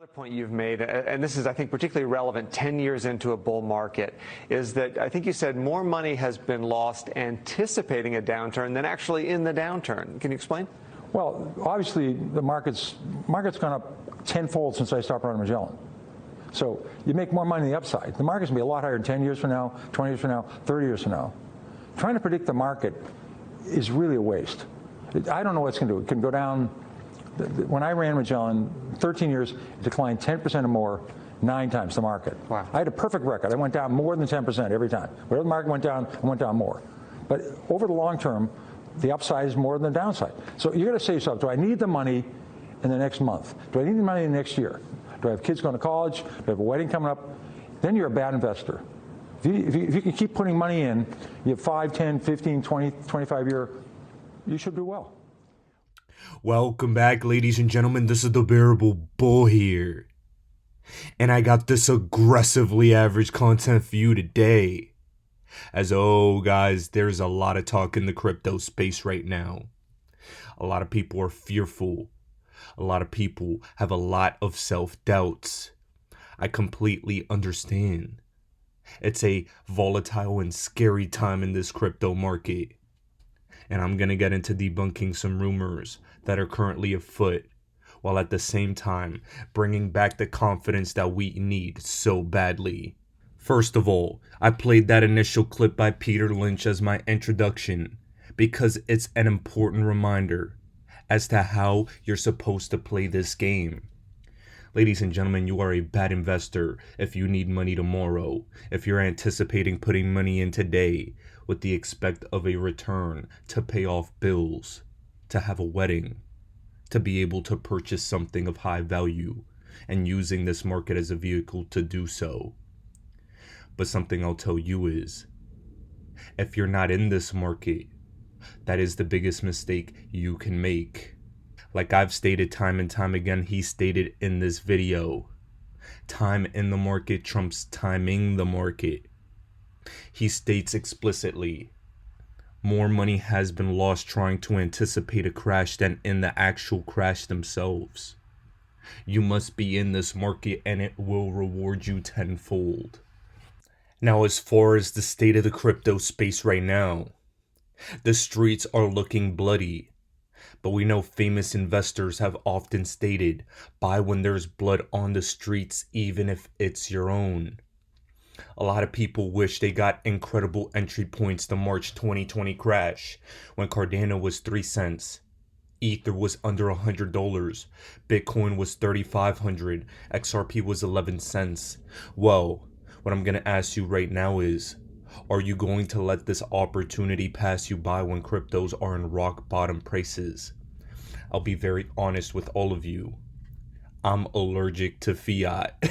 Another point you've made, and this is, I think, particularly relevant 10 years into a bull market, is that I think you said more money has been lost anticipating a downturn than actually in the downturn. Can you explain? Well, obviously, the market's gone up tenfold since I stopped running Magellan. So you make more money on the upside. The market's going to be a lot higher in 10 years from now, 20 years from now, 30 years from now. Trying to predict the market is really a waste. I don't know what it's going to do. It can go down. When I ran Magellan, 13 years, it declined 10% or more, 9 times the market. Wow. I had a perfect record. I went down more than 10% every time. Wherever the market went down, I went down more. But over the long term, the upside is more than the downside. So you're going to say to yourself, do I need the money in the next month? Do I need the money in the next year? Do I have kids going to college? Do I have a wedding coming up? Then you're a bad investor. If you can keep putting money in, you have 5, 10, 15, 20, 25 year, you should do well. Welcome back, ladies and gentlemen. This is the Bearable Bull here. And I got this aggressively average content for you today. As guys, there's a lot of talk in the crypto space right now. A lot of people are fearful. A lot of people have a lot of self-doubts. I completely understand. It's a volatile and scary time in this crypto market. And I'm going to get into debunking some rumors that are currently afoot, while at the same time bringing back the confidence that we need so badly. First of all, I played that initial clip by Peter Lynch as my introduction because it's an important reminder as to how you're supposed to play this game. Ladies and gentlemen, you are a bad investor if you need money tomorrow, if you're anticipating putting money in today with the expect of a return to pay off bills, to have a wedding, to be able to purchase something of high value, and using this market as a vehicle to do so. But something I'll tell you is, if you're not in this market, that is the biggest mistake you can make. Like I've stated time and time again, he stated in this video, time in the market trumps timing the market. He states explicitly, more money has been lost trying to anticipate a crash than in the actual crash themselves. You must be in this market and it will reward you tenfold. Now, as far as the state of the crypto space right now, the streets are looking bloody. But we know famous investors have often stated, buy when there's blood on the streets, even if it's your own. A lot of people wish they got incredible entry points to March 2020 crash, when Cardano was 3 cents, Ether was under $100, Bitcoin was 3,500, XRP was 11 cents. Well, what I'm going to ask you right now is, are you going to let this opportunity pass you by when cryptos are in rock bottom prices? I'll be very honest with all of you. I'm allergic to fiat.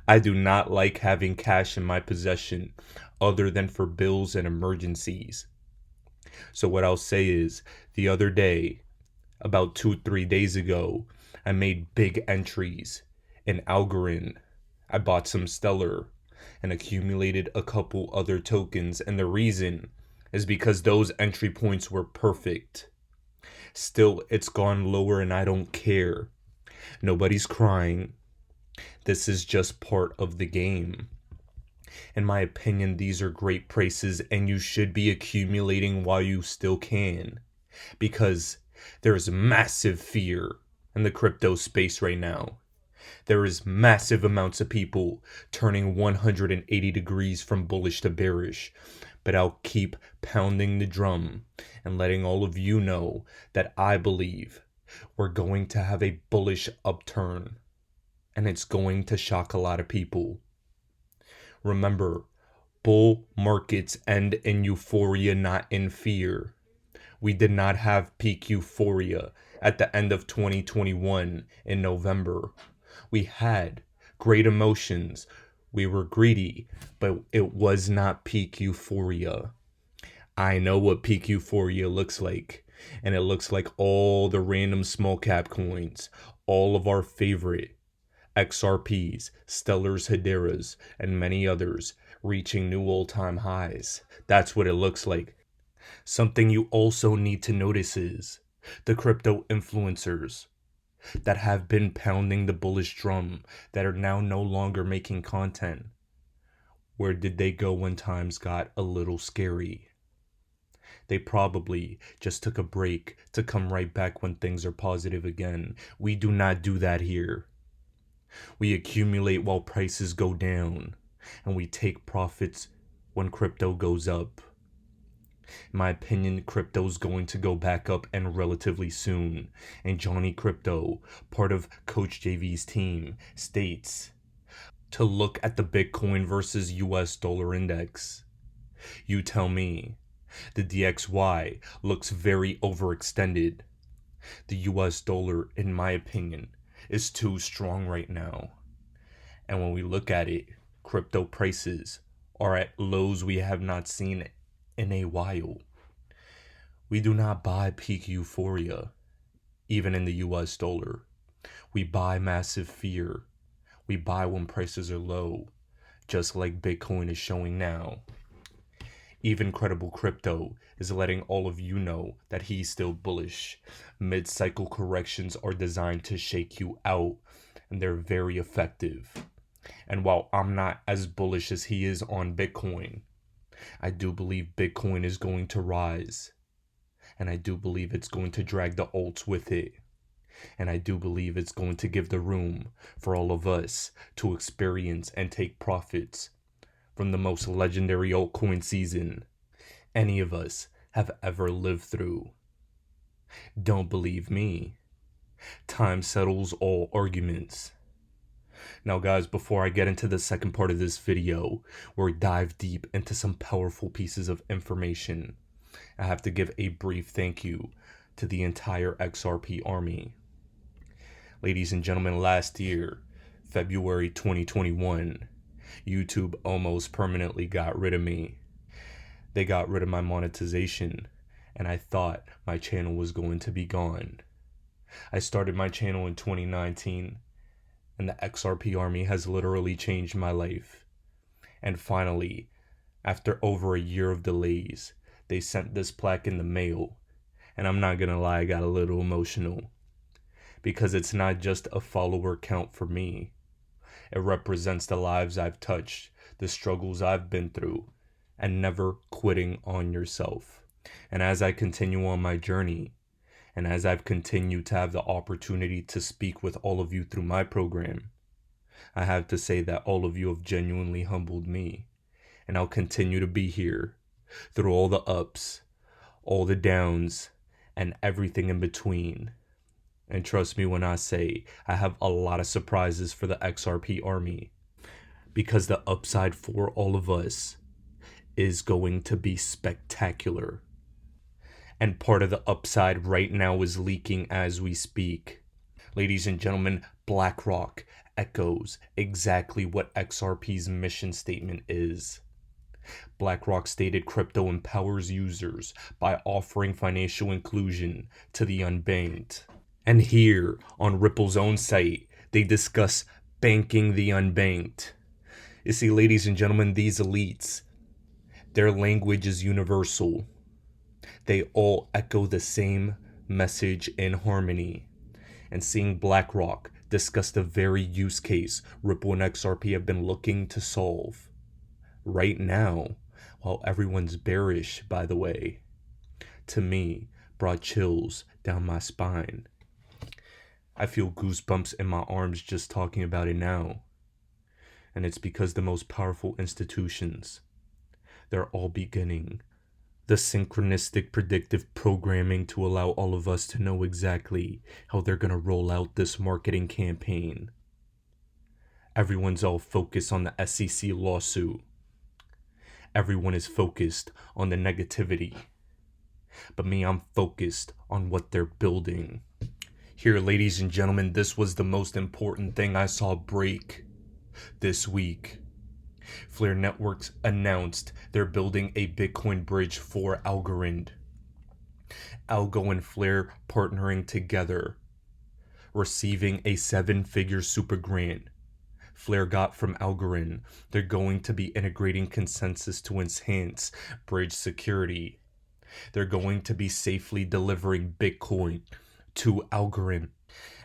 I do not like having cash in my possession other than for bills and emergencies. So what I'll say is, the other day, about 2-3 days ago, I made big entries in Algorand. I bought some Stellar and accumulated a couple other tokens, and the reason is because those entry points were perfect. Still, it's gone lower and I don't care. Nobody's crying. This is just part of the game. In my opinion, these are great prices and you should be accumulating while you still can, because there's massive fear in the crypto space right now. There is massive amounts of people turning 180 degrees from bullish to bearish, but I'll keep pounding the drum and letting all of you know that I believe we're going to have a bullish upturn, and it's going to shock a lot of people. Remember, bull markets end in euphoria, not in fear. We did not have peak euphoria at the end of 2021 in November. We had great emotions. We were greedy, but it was not peak euphoria. I know what peak euphoria looks like, and it looks like all the random small cap coins, all of our favorite XRPs, Stellars, Hederas, and many others reaching new all-time highs. That's what it looks like. Something you also need to notice is the crypto influencers. that have been pounding the bullish drum that are now no longer making content? Where did they go when times got a little scary? They probably just took a break to come right back when things are positive again. We do not do that here. We accumulate while prices go down, and we take profits when crypto goes up. In my opinion, crypto's going to go back up and relatively soon. And Johnny Crypto, part of Coach JV's team, states to look at the Bitcoin versus US dollar index. You tell me. The DXY looks very overextended. The US dollar, in my opinion, is too strong right now. And when we look at it, crypto prices are at lows we have not seen in a while. We do not buy peak euphoria, even in the US dollar. We buy massive fear. We buy when prices are low, just like Bitcoin is showing now. Even Credible Crypto is letting all of you know that he's still bullish. Mid-cycle corrections are designed to shake you out, and they're very effective. And while I'm not as bullish as he is on Bitcoin, I do believe Bitcoin is going to rise. And I do believe it's going to drag the alts with it. And I do believe it's going to give the room for all of us to experience and take profits from the most legendary altcoin season any of us have ever lived through. Don't believe me? Time settles all arguments. Now guys, before I get into the second part of this video, where we dive deep into some powerful pieces of information, I have to give a brief thank you to the entire XRP army. Ladies and gentlemen, last year, February 2021, YouTube almost permanently got rid of me. They got rid of my monetization, and I thought my channel was going to be gone. I started my channel in 2019, and the XRP army has literally changed my life. And finally, after over a year of delays, they sent this plaque in the mail, and I'm not gonna lie, I got a little emotional. Because it's not just a follower count for me. It represents the lives I've touched, the struggles I've been through, and never quitting on yourself. And as I continue on my journey, and as I've continued to have the opportunity to speak with all of you through my program, I have to say that all of you have genuinely humbled me. And I'll continue to be here through all the ups, all the downs, and everything in between. And trust me when I say I have a lot of surprises for the XRP army, because the upside for all of us is going to be spectacular. And part of the upside right now is leaking as we speak. Ladies and gentlemen, Blackrock echoes exactly what XRP's mission statement is. BlackRock stated crypto empowers users by offering financial inclusion to the unbanked. And here, on Ripple's own site, they discuss banking the unbanked. You see, ladies and gentlemen, these elites, their language is universal. They all echo the same message in harmony. And seeing BlackRock discuss the very use case Ripple and XRP have been looking to solve right now, while everyone's bearish, by the way, to me, brought chills down my spine. I feel goosebumps in my arms just talking about it now. And it's because the most powerful institutions, they're all beginning the synchronistic predictive programming to allow all of us to know exactly how they're going to roll out this marketing campaign. Everyone's all focused on the SEC lawsuit. Everyone is focused on the negativity. But me, I'm focused on what they're building. Here, ladies and gentlemen, this was the most important thing I saw break this week. Flare Networks announced they're building a Bitcoin bridge for Algorand. Algo and Flare partnering together, receiving a 7-figure super grant Flare got from Algorand. They're going to be integrating consensus to enhance bridge security. They're going to be safely delivering Bitcoin to Algorand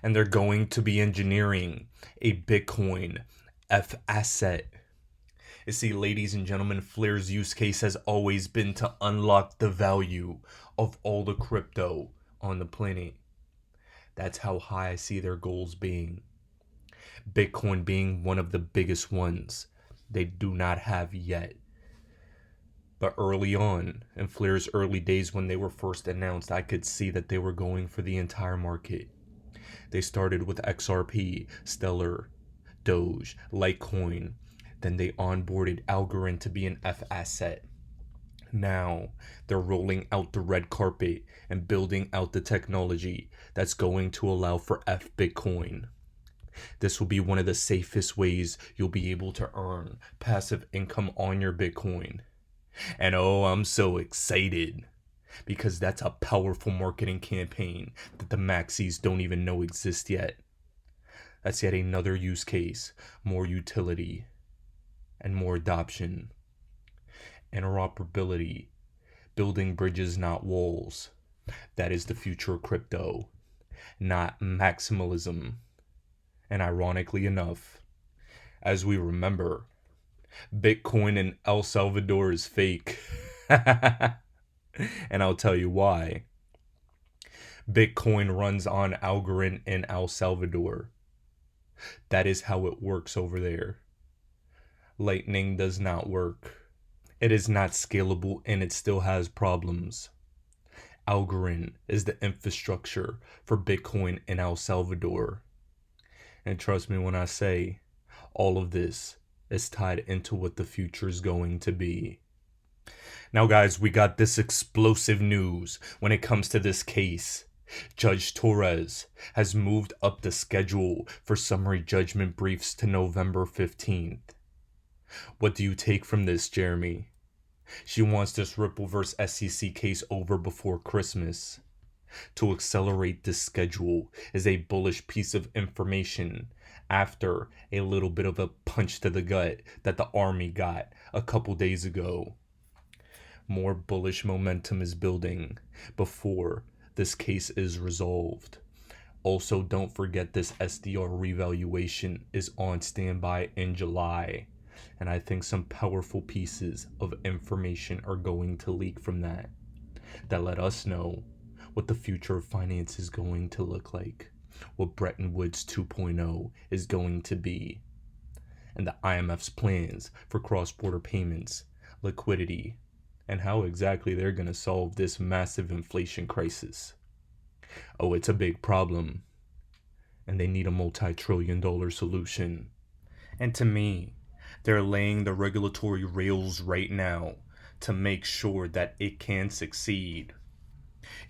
And they're going to be engineering a Bitcoin F asset. You see, ladies and gentlemen, Flair's use case has always been to unlock the value of all the crypto on the planet. That's how high I see their goals being. Bitcoin being one of the biggest ones they do not have yet. But early on, in Flair's early days when they were first announced, I could see that they were going for the entire market. They started with XRP, Stellar, Doge, Litecoin. Then they onboarded Algorand to be an F asset. Now they're rolling out the red carpet and building out the technology that's going to allow for F Bitcoin. This will be one of the safest ways you'll be able to earn passive income on your Bitcoin. And oh, I'm so excited because that's a powerful marketing campaign that the maxis don't even know exists yet. That's yet another use case, more utility, and more adoption. Interoperability, building bridges, not walls. That is the future of crypto, not maximalism. And ironically enough, as we remember, Bitcoin in El Salvador is fake. And I'll tell you why. Bitcoin runs on Algorand in El Salvador. That is how it works over there. Lightning does not work. It is not scalable and it still has problems. Algorand is the infrastructure for Bitcoin in El Salvador. And trust me when I say all of this is tied into what the future is going to be. Now, guys, we got this explosive news when it comes to this case. Judge Torres has moved up the schedule for summary judgment briefs to November 15th. What do you take from this, Jeremy? She wants this Ripple vs. SEC case over before Christmas. To accelerate this schedule is a bullish piece of information after a little bit of a punch to the gut that the Army got a couple days ago. More bullish momentum is building before this case is resolved. Also, don't forget this SDR revaluation is on standby in July. And I think some powerful pieces of information are going to leak from that let us know what the future of finance is going to look like, what Bretton Woods 2.0 is going to be, and the IMF's plans for cross-border payments, liquidity, and how exactly they're going to solve this massive inflation crisis. Oh, it's a big problem, and they need a multi-trillion-dollar solution. And to me, they're laying the regulatory rails right now to make sure that it can succeed.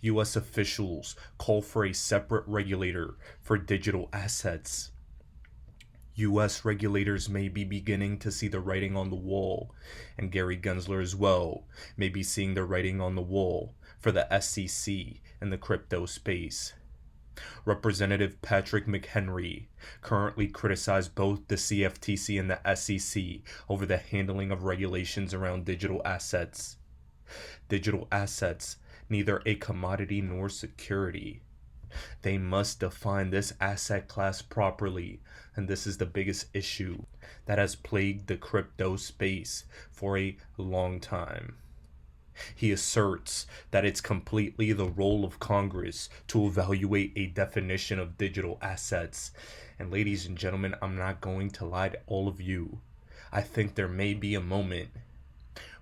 U.S. officials call for a separate regulator for digital assets. U.S. regulators may be beginning to see the writing on the wall, and Gary Gensler as well may be seeing the writing on the wall for the SEC in the crypto space. Representative Patrick McHenry currently criticized both the CFTC and the SEC over the handling of regulations around digital assets. Digital assets, neither a commodity nor security. They must define this asset class properly, and this is the biggest issue that has plagued the crypto space for a long time. He asserts that it's completely the role of Congress to evaluate a definition of digital assets. And ladies and gentlemen, I'm not going to lie to all of you. I think there may be a moment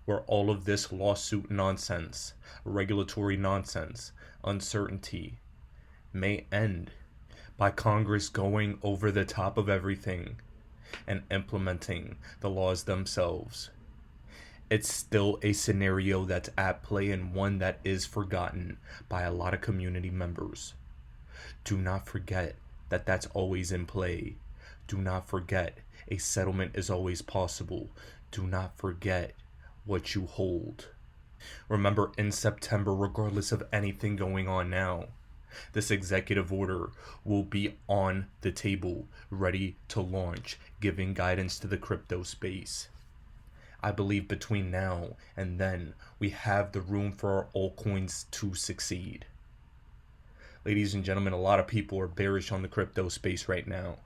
where all of this lawsuit nonsense, regulatory nonsense, uncertainty may end by Congress going over the top of everything and implementing the laws themselves. It's still a scenario that's at play and one that is forgotten by a lot of community members. Do not forget that that's always in play. Do not forget a settlement is always possible. Do not forget what you hold. Remember, in September, regardless of anything going on now, this executive order will be on the table, ready to launch, giving guidance to the crypto space. I believe between now and then, we have the room for our altcoins to succeed. Ladies and gentlemen, a lot of people are bearish on the crypto space right now.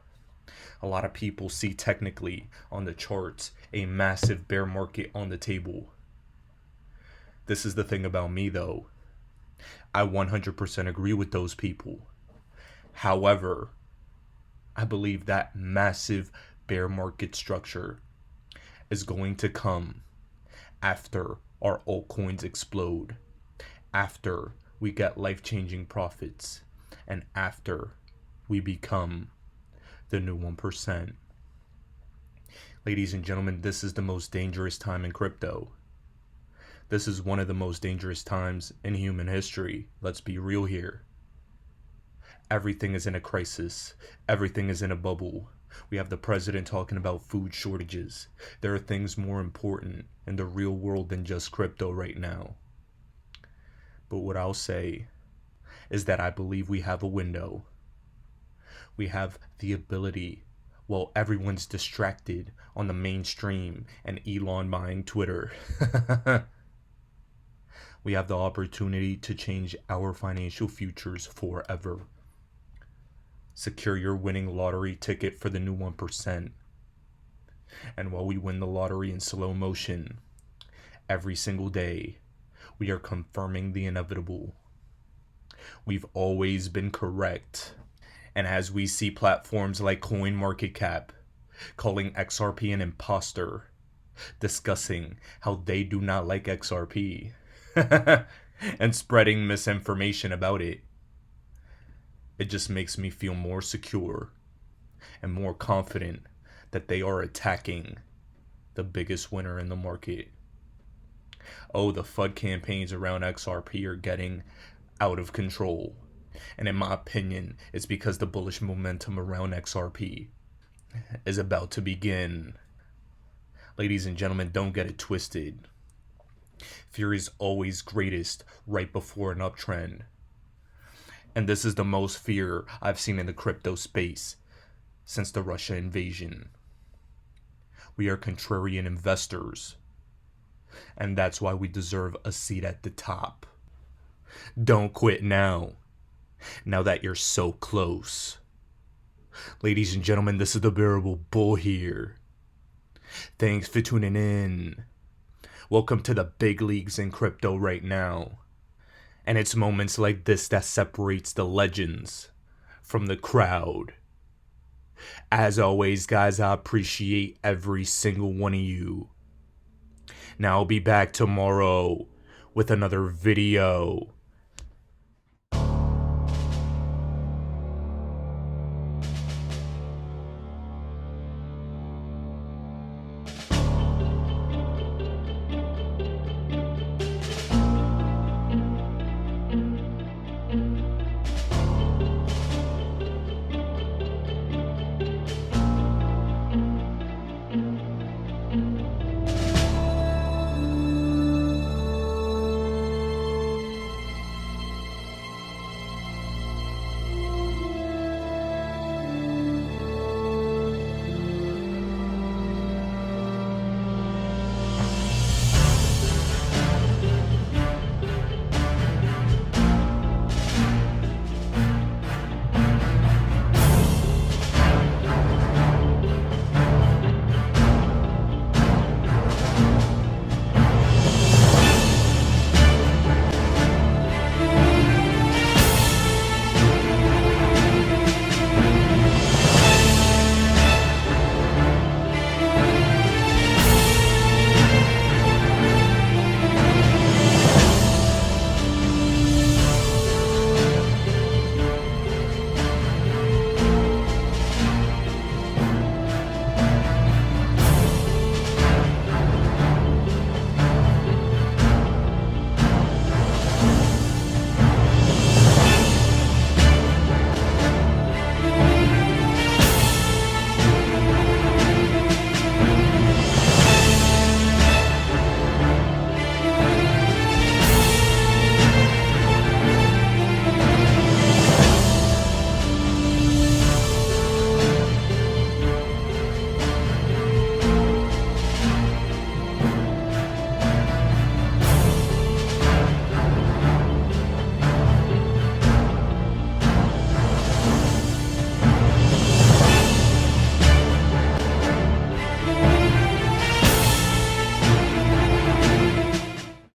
A lot of people see technically on the charts a massive bear market on the table. This is the thing about me though. I 100% agree with those people. However, I believe that massive bear market structure is going to come after our altcoins explode, after we get life-changing profits, and after we become the new 1%. Ladies and gentlemen, this is the most dangerous time in crypto. This is one of the most dangerous times in human history. Let's be real here. Everything is in a crisis. Everything is in a bubble. We have the president talking about food shortages. There are things more important in the real world than just crypto right now. But what I'll say is that I believe we have a window. We have the ability, while everyone's distracted on the mainstream and Elon buying Twitter, we have the opportunity to change our financial futures forever. Secure your winning lottery ticket for the new 1%. And while we win the lottery in slow motion, every single day, we are confirming the inevitable. We've always been correct. And as we see platforms like CoinMarketCap calling XRP an imposter, discussing how they do not like XRP, and spreading misinformation about it, it just makes me feel more secure and more confident that they are attacking the biggest winner in the market. Oh, the FUD campaigns around XRP are getting out of control. And in my opinion, it's because the bullish momentum around XRP is about to begin. Ladies and gentlemen, don't get it twisted. Fear is always greatest right before an uptrend. And this is the most fear I've seen in the crypto space since the Russia invasion. We are contrarian investors. And that's why we deserve a seat at the top. Don't quit now. Now that you're so close. Ladies and gentlemen, this is the Bearable Bull here. Thanks for tuning in. Welcome to the big leagues in crypto right now. And it's moments like this that separates the legends from the crowd. As always, guys, I appreciate every single one of you. Now I'll be back tomorrow with another video.